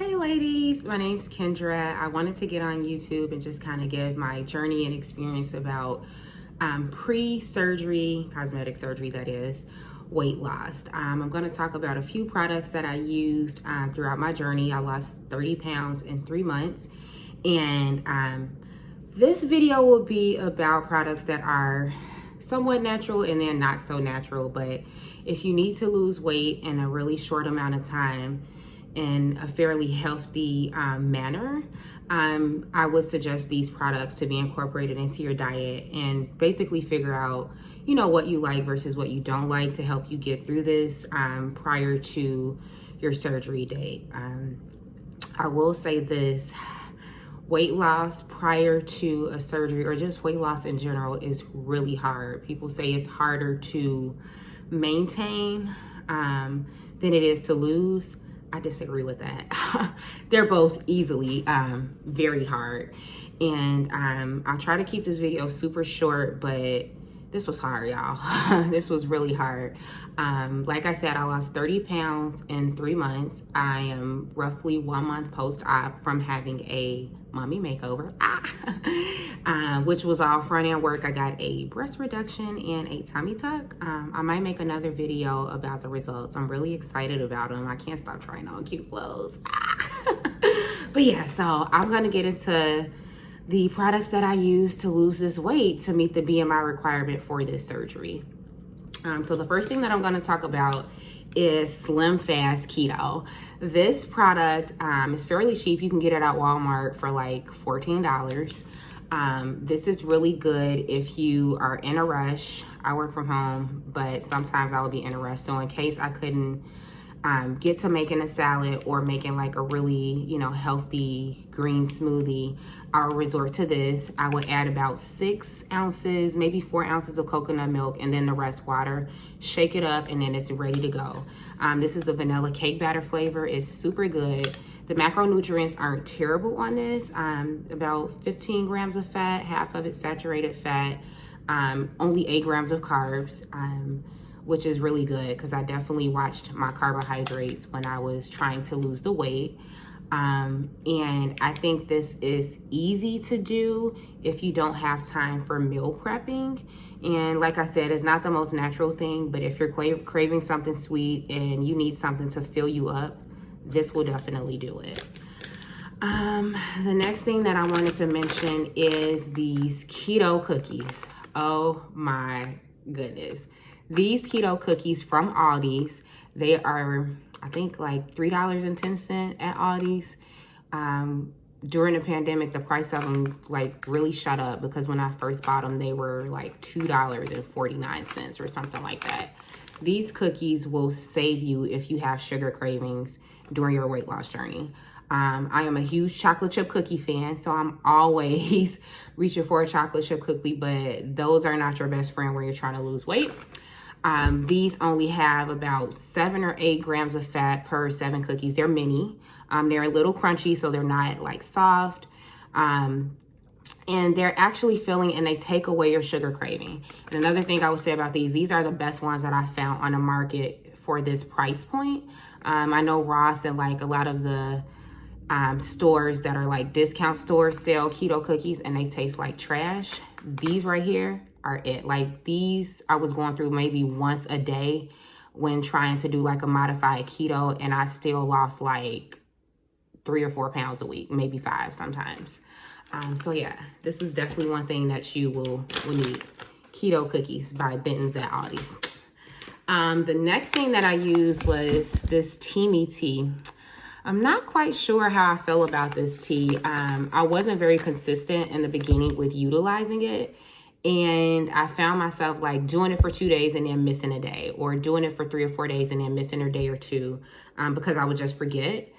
Hey ladies, my name's Kendra. I wanted to get on YouTube and just kind of give my journey and experience about pre-surgery, cosmetic surgery that is, weight loss. I'm going to talk about a few products that I used throughout my journey. I lost 30 pounds in 3 months. And this video will be about products that are somewhat natural and then not so natural. But if you need to lose weight in a really short amount of time, in a fairly healthy manner, I would suggest these products to be incorporated into your diet and basically figure out, what you like versus what you don't like to help you get through this prior to your surgery date. I will say this, weight loss prior to a surgery or just weight loss in general is really hard. People say it's harder to maintain than it is to lose. I disagree with that. They're both easily very hard. And I'll try to keep this video super short, but this was hard, y'all. This was really hard. Like I said, I lost 30 pounds in 3 months. I am roughly 1 month post-op from having a mommy makeover, which was all front end work. I got a breast reduction and a tummy tuck. I might make another video about the results. I'm really excited about them. I can't stop trying on cute clothes. But yeah, so I'm gonna get into the products that I use to lose this weight to meet the BMI requirement for this surgery. So the first thing that I'm gonna talk about is Slim Fast Keto. This product is fairly cheap. You can get it at Walmart for like $14. This is really good if you are in a rush. I work from home, but sometimes I will be in a rush. So in case I couldn't get to making a salad or making like a really, healthy green smoothie, I'll resort to this. I would add about 6 ounces, maybe 4 ounces of coconut milk and then the rest water. Shake it up and then it's ready to go. This is the vanilla cake batter flavor. It's super good. The macronutrients aren't terrible on this. About 15 grams of fat, half of it saturated fat, only 8 grams of carbs. Which is really good because I definitely watched my carbohydrates when I was trying to lose the weight. And I think this is easy to do if you don't have time for meal prepping. And like I said, it's not the most natural thing, but if you're craving something sweet and you need something to fill you up, this will definitely do it. The next thing that I wanted to mention is these keto cookies. Oh my goodness. These keto cookies from Aldi's, they are, I think, like $3.10 at Aldi's. During the pandemic, the price of them like really shot up because when I first bought them, they were like $2.49 or something like that. These cookies will save you if you have sugar cravings during your weight loss journey. I am a huge chocolate chip cookie fan, so I'm always reaching for a chocolate chip cookie, but those are not your best friend when you're trying to lose weight. These only have about 7 or 8 grams of fat per 7 cookies. They're mini. They're a little crunchy, so they're not like soft. And they're actually filling and they take away your sugar craving. And another thing I would say about these are the best ones that I found on the market for this price point. I know Ross and like a lot of the stores that are like discount stores sell keto cookies and they taste like trash. These right here are it. Like these I was going through maybe once a day when trying to do like a modified keto, and I still lost like 3 or 4 pounds a week, maybe 5 sometimes. So yeah, this is definitely one thing that you will need. Keto cookies by Benton's at Aldi's. The next thing that I used was this Teamy tea. I'm not quite sure how I feel about this tea. I wasn't very consistent in the beginning with utilizing it. And I found myself like doing it for 2 days and then missing a day, or doing it for 3 or 4 days and then missing a day or two because I would just forget.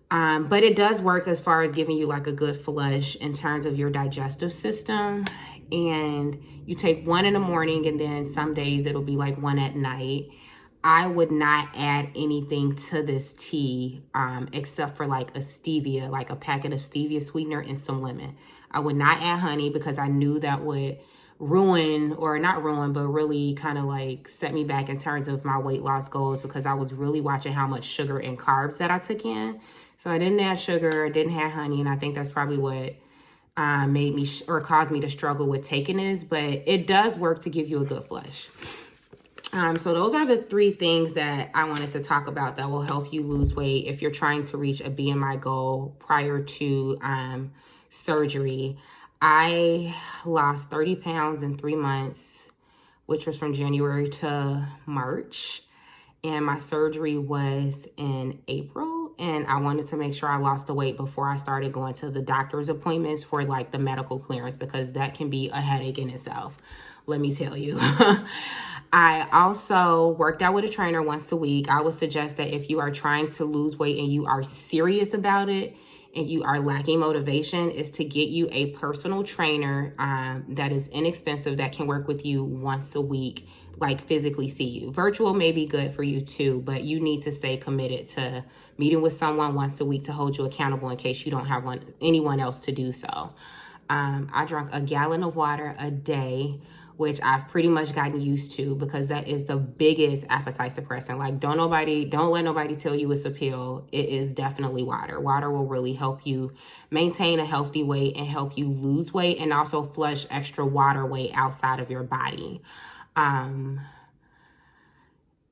But it does work as far as giving you like a good flush in terms of your digestive system. And you take 1 in the morning and then some days it'll be like 1 at night. I would not add anything to this tea except for like a stevia, like a packet of stevia sweetener and some lemon. I would not add honey because I knew that would ruin, or not ruin, but really kind of like set me back in terms of my weight loss goals, because I was really watching how much sugar and carbs that I took in. So I didn't add sugar, I didn't have honey, and I think that's probably what made me or caused me to struggle with taking this, but it does work to give you a good flush. So those are the 3 things that I wanted to talk about that will help you lose weight if you're trying to reach a BMI goal prior to surgery. I lost 30 pounds in 3 months, which was from January to March. And my surgery was in April. And I wanted to make sure I lost the weight before I started going to the doctor's appointments for like the medical clearance, because that can be a headache in itself. Let me tell you. I also worked out with a trainer once a week. I would suggest that if you are trying to lose weight and you are serious about it and you are lacking motivation, is to get you a personal trainer that is inexpensive, that can work with you once a week, like physically see you. Virtual may be good for you too, but you need to stay committed to meeting with someone once a week to hold you accountable in case you don't have anyone else to do so. I drank a gallon of water a day, which I've pretty much gotten used to, because that is the biggest appetite suppressant. Like, don't let nobody tell you it's a pill. It is definitely water. Water will really help you maintain a healthy weight and help you lose weight, and also flush extra water weight outside of your body.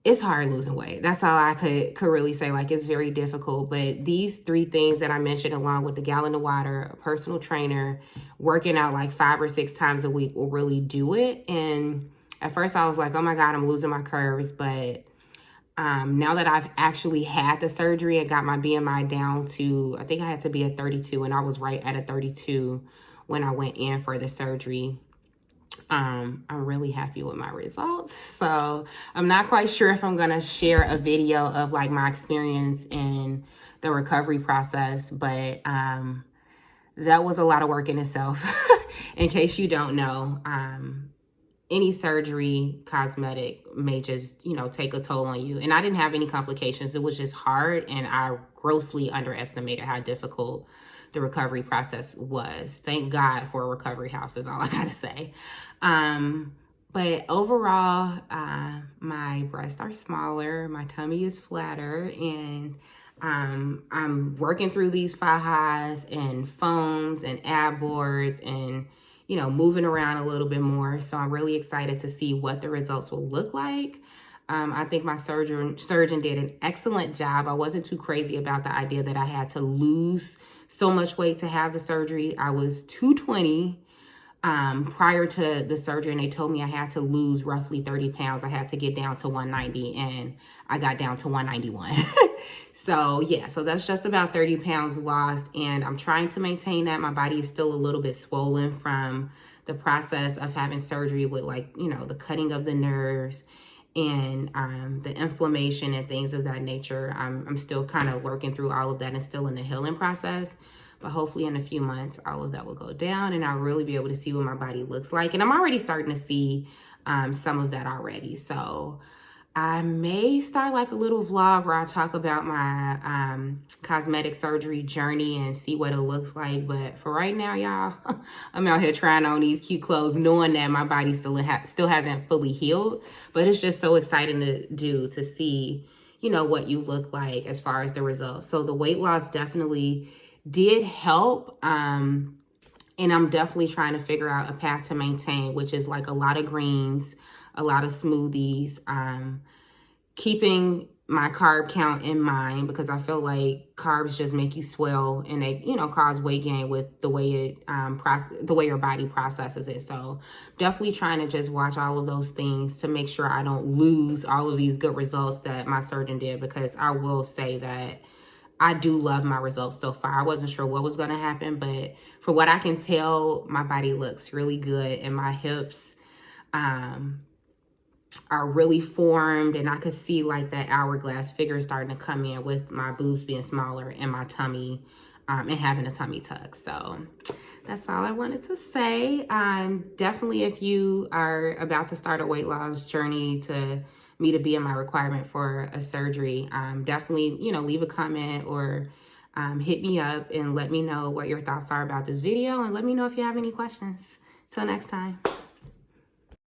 It's hard losing weight. That's all I could really say. Like, it's very difficult. But these 3 things that I mentioned, along with the gallon of water, a personal trainer, working out like 5 or 6 times a week, will really do it. And at first I was like, oh my God, I'm losing my curves. But now that I've actually had the surgery and got my BMI down to, I think I had to be at 32, and I was right at a 32 when I went in for the surgery. I'm really happy with my results. So I'm not quite sure if I'm going to share a video of like my experience in the recovery process, but that was a lot of work in itself. In case you don't know, any surgery, cosmetic, may just, take a toll on you. And I didn't have any complications. It was just hard, and I grossly underestimated how difficult the recovery process was. Thank God for a recovery house is all I gotta say. But overall, my breasts are smaller, my tummy is flatter, and I'm working through these fajas and foams and ab boards and, moving around a little bit more. So I'm really excited to see what the results will look like. I think my surgeon did an excellent job. I wasn't too crazy about the idea that I had to lose so much weight to have the surgery. I was 220 prior to the surgery, and they told me I had to lose roughly 30 pounds. I had to get down to 190, and I got down to 191. So yeah, so that's just about 30 pounds lost, and I'm trying to maintain that. My body is still a little bit swollen from the process of having surgery with, like, the cutting of the nerves and the inflammation and things of that nature. I'm still kind of working through all of that and still in the healing process. But hopefully in a few months, all of that will go down and I'll really be able to see what my body looks like. And I'm already starting to see some of that already. So I may start like a little vlog where I talk about my cosmetic surgery journey and see what it looks like. But for right now, y'all, I'm out here trying on these cute clothes, knowing that my body still hasn't fully healed. But it's just so exciting to see, what you look like as far as the results. So the weight loss definitely did help. And I'm definitely trying to figure out a path to maintain, which is like a lot of greens, a lot of smoothies, keeping my carb count in mind, because I feel like carbs just make you swell and they, cause weight gain with the way the way your body processes it. So definitely trying to just watch all of those things to make sure I don't lose all of these good results that my surgeon did, because I will say that I do love my results so far. I wasn't sure what was going to happen, but for what I can tell, my body looks really good, and my hips are really formed, and I could see like that hourglass figure starting to come in with my boobs being smaller and my tummy and having a tummy tuck. So that's all I wanted to say. Definitely, if you are about to start a weight loss journey to meet a BMI requirement for a surgery, definitely, leave a comment or hit me up and let me know what your thoughts are about this video, and let me know if you have any questions. Till next time.